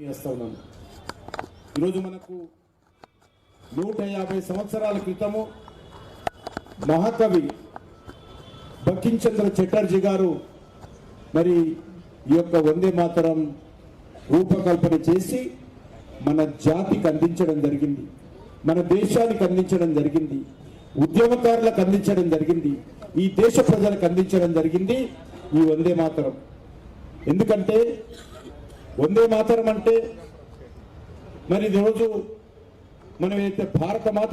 చేస్తా ఉన్నాను. ఈరోజు మనకు 150 సంవత్సరాల క్రితము మహాకవి బంకించంద్ర చటర్జీ గారు మరి ఈ యొక్క వందే మాతరం రూపకల్పన చేసి మన జాతికి అందించడం జరిగింది, మన దేశానికి అందించడం జరిగింది, ఉద్యమకారులకు అందించడం జరిగింది, ఈ దేశ ప్రజలకు అందించడం జరిగింది ఈ వందే మాతరం. ఎందుకంటే వందే మాతరం అంటే మరి ఈరోజు మనం అయితే భారత మాత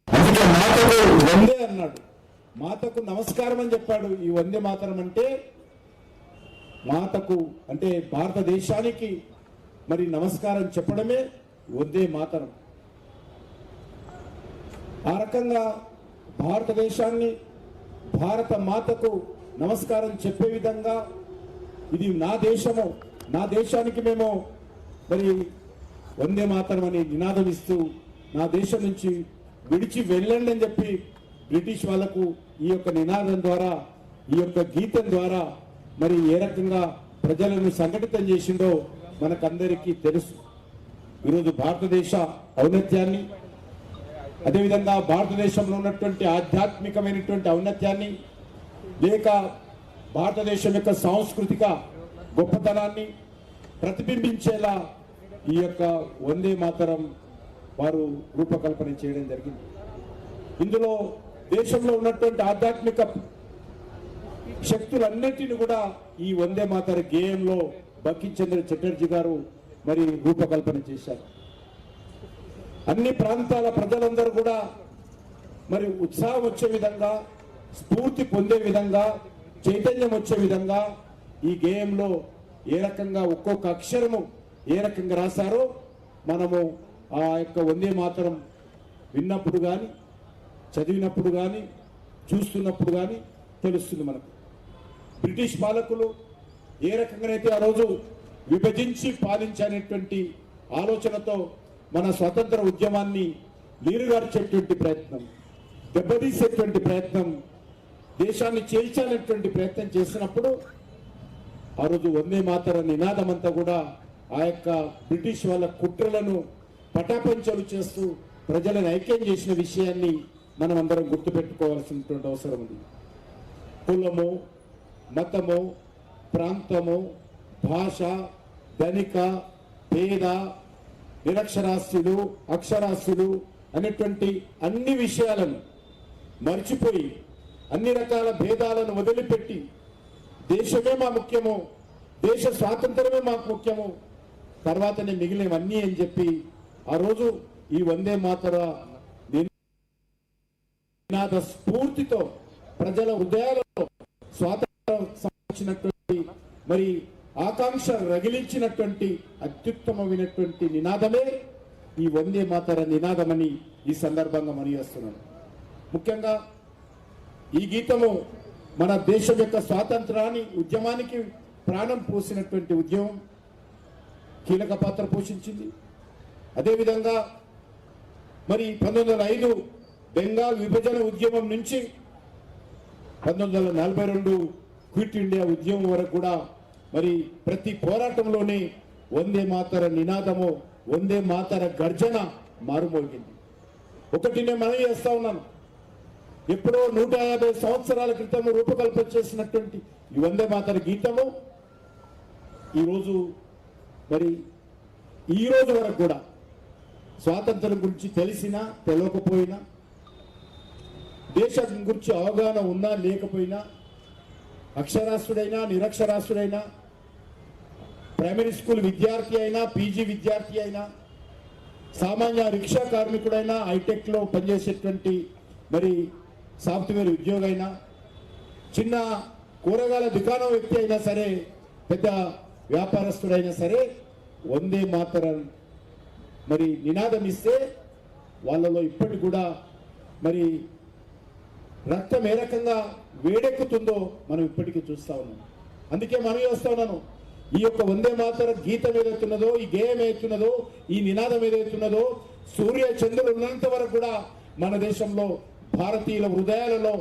అందుకే మాతకు వందే అన్నాడు, మాతకు నమస్కారం అని చెప్పాడు. ఈ వందే మాతరం అంటే మాతకు అంటే భారతదేశానికి మరి నమస్కారం చెప్పడమే వందే మాతరం. ఆ రకంగా భారతదేశాన్ని భారత మాతకు నమస్కారం చెప్పే విధంగా ఇది నా దేశము, నా దేశానికి మేము మరి వందే మాతరం అని నినాదం ఇస్తూ నా దేశం నుంచి విడిచి వెళ్ళండి అని చెప్పి బ్రిటిష్ వాళ్లకు ఈ యొక్క నినాదం ద్వారా ఈ యొక్క గీతం ద్వారా మరి ఏ రకంగా ప్రజలను సంఘటితం చేసిండో మనకందరికీ తెలుసు. ఈరోజు భారతదేశ ఔన్నత్యాన్ని, అదేవిధంగా భారతదేశంలో ఉన్నటువంటి ఆధ్యాత్మికమైనటువంటి ఔన్నత్యాన్ని లేక భారతదేశం యొక్క సాంస్కృతిక గొప్పతనాన్ని ప్రతిబింబించేలా ఈ యొక్క వందే మాతరం వారు రూపకల్పన చేయడం జరిగింది. ఇందులో దేశంలో ఉన్నటువంటి ఆధ్యాత్మిక శక్తులన్నిటిని కూడా ఈ వందే మాతర గేయంలో బంకించంద్ర చటర్జీ గారు మరి రూపకల్పన చేశారు. అన్ని ప్రాంతాల ప్రజలందరూ కూడా మరి ఉత్సాహం వచ్చే విధంగా, స్ఫూర్తి పొందే విధంగా, చైతన్యం వచ్చే విధంగా ఈ గేయంలో ఏ రకంగా ఒక్కొక్క అక్షరము ఏ రకంగా రాశారో మనము ఆ యొక్క వందే మాతరం విన్నప్పుడు కానీ, చదివినప్పుడు కానీ, చూస్తున్నప్పుడు కానీ తెలుస్తుంది మనకు. బ్రిటిష్ పాలకులు ఏ రకంగానైతే ఆ రోజు విభజించి పాలించనేటువంటి ఆలోచనతో మన స్వతంత్ర ఉద్యమాన్ని నీరుగార్చేటువంటి ప్రయత్నం, దెబ్బతీసేటువంటి ప్రయత్నం, దేశాన్ని చేల్చాలనేటువంటి ప్రయత్నం చేసినప్పుడు ఆ రోజు వందే మాతర నినాదం అంతా కూడా ఆ యొక్క బ్రిటిష్ వాళ్ళ కుట్రలను పటాపంచలు చేస్తూ ప్రజలను ఐక్యం చేసిన విషయాన్ని మనం అందరం గుర్తుపెట్టుకోవాల్సినటువంటి అవసరం ఉంది. కులము, మతము, ప్రాంతము, భాష, ధనిక, పేద, నిరక్షరాస్యులు, అక్షరాస్యులు అనేటువంటి అన్ని విషయాలను మర్చిపోయి అన్ని రకాల భేదాలను వదిలిపెట్టి దేశమే మా ముఖ్యము, దేశ స్వాతంత్రమే మాకు ముఖ్యము, తర్వాతనే మిగిలినవన్నీ అని చెప్పి ఆ రోజు ఈ వందే మాతర నినాద స్ఫూర్తితో ప్రజల హృదయాలలో స్వాతంత్రం సంబంధించినటువంటి మరి ఆకాంక్ష రగిలించినటువంటి అత్యుత్తమమైనటువంటి నినాదమే ఈ వందే మాతర నినాదమని ఈ సందర్భంగా మనవిస్తున్నాను. ముఖ్యంగా ఈ గీతము మన దేశం యొక్క స్వాతంత్రాన్ని, ఉద్యమానికి ప్రాణం పోసినటువంటి ఉద్యమం కీలక పాత్ర పోషించింది. అదేవిధంగా మరి 1905 బెంగాల్ విభజన ఉద్యమం నుంచి 1942 క్విట్ ఇండియా ఉద్యమం వరకు కూడా మరి ప్రతి పోరాటంలోనే వందే మాతర నినాదము, వందే మాతర గర్జన మారుమోగింది. ఒకటి నేను మనవి చేస్తా ఉన్నాను, ఎప్పుడో 150 సంవత్సరాల క్రితం రూపకల్పన చేసినటువంటి ఈ వందే మాతర గీతము ఈరోజు మరి ఈ రోజు వరకు కూడా స్వాతంత్రం గురించి తెలిసినా తెలియకపోయినా, దేశం గురించి అవగాహన ఉన్నా లేకపోయినా, అక్షరాస్యుడైనా నిరక్షరాస్యుడైనా, ప్రైమరీ స్కూల్ విద్యార్థి అయినా, పీజీ విద్యార్థి అయినా, సామాన్య రిక్షా కార్మికుడైనా, హైటెక్లో పనిచేసేటువంటి మరి సాఫ్ట్వేర్ ఉద్యోగి అయినా, చిన్న కూరగాయల దుకాణం వ్యక్తి అయినా సరే, పెద్ద వ్యాపారస్తుడైనా సరే వందే మాతరం మరి నినాదం ఇస్తే వాళ్ళలో ఇప్పటికి కూడా మరి రక్తం ఏ రకంగా వేడెక్కుతుందో మనం ఇప్పటికీ చూస్తా ఉన్నాం. అందుకే మనం చేస్తా ఉన్నాను, ఈ యొక్క వందే మాతర గీతం ఏదైతున్నదో, ఈ గేయం ఏదైతున్నదో, ఈ నినాదం ఏదైతున్నదో సూర్య చంద్రులు ఉన్నంత వరకు కూడా మన దేశంలో భారతీయుల హృదయాలలో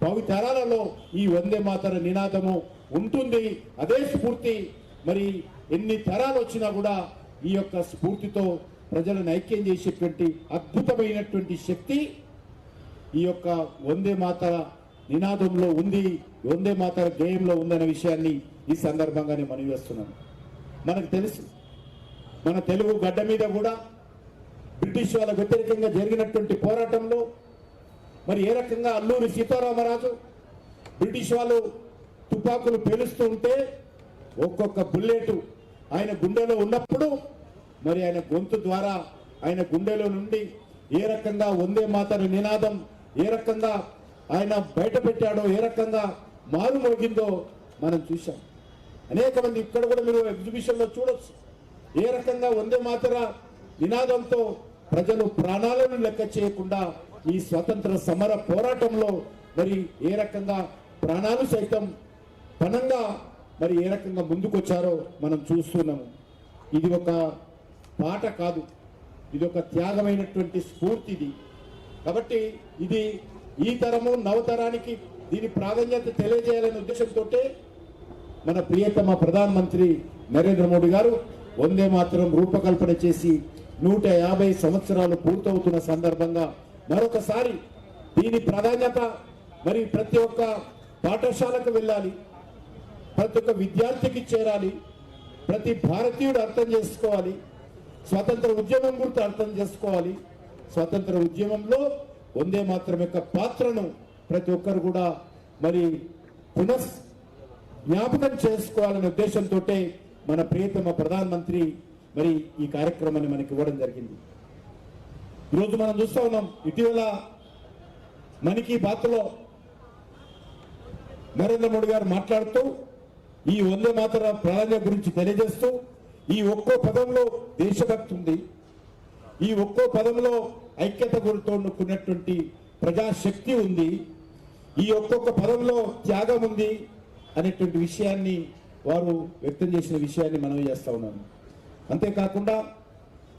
భవితరాలలో ఈ వందే మాతర నినాదము ఉంటుంది. అదే స్ఫూర్తి మరి ఎన్ని తరాలు వచ్చినా కూడా ఈ యొక్క స్ఫూర్తితో ప్రజలను ఐక్యం చేసేటువంటి అద్భుతమైనటువంటి శక్తి ఈ యొక్క వందే మాతర నినాదంలో ఉంది, వందే మాతర గేయంలో ఉందనే విషయాన్ని ఈ సందర్భంగానే మనవి చేస్తున్నాను. మనకు తెలుసు మన తెలుగు గడ్డ మీద కూడా బ్రిటిష్ వాళ్ళ వ్యతిరేకంగా జరిగినటువంటి పోరాటంలో మరి ఏ రకంగా అల్లూరి సీతారామరాజు బ్రిటిష్ వాళ్ళు తుపాకులు పేలుస్తూ ఉంటే ఒక్కొక్క బుల్లెట్ ఆయన గుండెలో ఉన్నప్పుడు మరి ఆయన గొంతు ద్వారా ఆయన గుండెలో నుండి ఏ రకంగా వందే మాతర నినాదం ఏ రకంగా ఆయన బయట పెట్టాడో, ఏ రకంగా మారుమోగిందో మనం చూసాం. అనేక మంది ఇక్కడ కూడా మీరు ఎగ్జిబిషన్లో చూడొచ్చు. ఏ రకంగా వందే మాతర నినాదంతో ప్రజలు ప్రాణాలను లెక్క చేయకుండా ఈ స్వతంత్ర సమర పోరాటంలో మరి ఏ రకంగా ప్రాణాలు సైతం పణంగా మరి ఏ రకంగా ముందుకొచ్చారో మనం చూస్తున్నాము. ఇది ఒక పాట కాదు, ఇది ఒక త్యాగమైనటువంటి స్ఫూర్తిది. కాబట్టి ఇది ఈ తరము నవతరానికి దీని ప్రాధాన్యత తెలియజేయాలనే ఉద్దేశంతో మన ప్రియతమ ప్రధానమంత్రి నరేంద్ర మోడీ గారు వందే మాతరం రూపకల్పన చేసి 150 సంవత్సరాలు పూర్తవుతున్న సందర్భంగా మరొకసారి దీని ప్రాధాన్యత మరి ప్రతి ఒక్క పాఠశాలకు వెళ్ళాలి, ప్రతి ఒక్క విద్యార్థికి చేరాలి, ప్రతి భారతీయుడు అర్థం చేసుకోవాలి, స్వతంత్ర ఉద్యమం గురించి అర్థం చేసుకోవాలి. స్వతంత్ర ఉద్యమంలో వందే మాతరం యొక్క పాత్రను ప్రతి ఒక్కరు కూడా మరి జ్ఞాపకం చేసుకోవాలనే ఉద్దేశంతో మన ప్రియతమ ప్రధానమంత్రి మరి ఈ కార్యక్రమాన్ని మనకి ఇవ్వడం జరిగింది. ఈరోజు మనం చూస్తా ఉన్నాం, ఇటీవల మన్ కీ బాత్లో నరేంద్ర మోడీ గారు మాట్లాడుతూ ఈ వందే మాతర ప్రాధాన్యత గురించి తెలియజేస్తూ ఈ ఒక్కో పదంలో దేశభక్తి ఉంది, ఈ ఒక్కో పదంలో ఐక్యత గురితో ఉన్నటువంటి ప్రజాశక్తి ఉంది, ఈ ఒక్కొక్క పదంలో త్యాగం ఉంది అనేటువంటి విషయాన్ని వారు వ్యక్తం చేసిన విషయాన్ని మనం చేస్తా ఉన్నాము. అంతేకాకుండా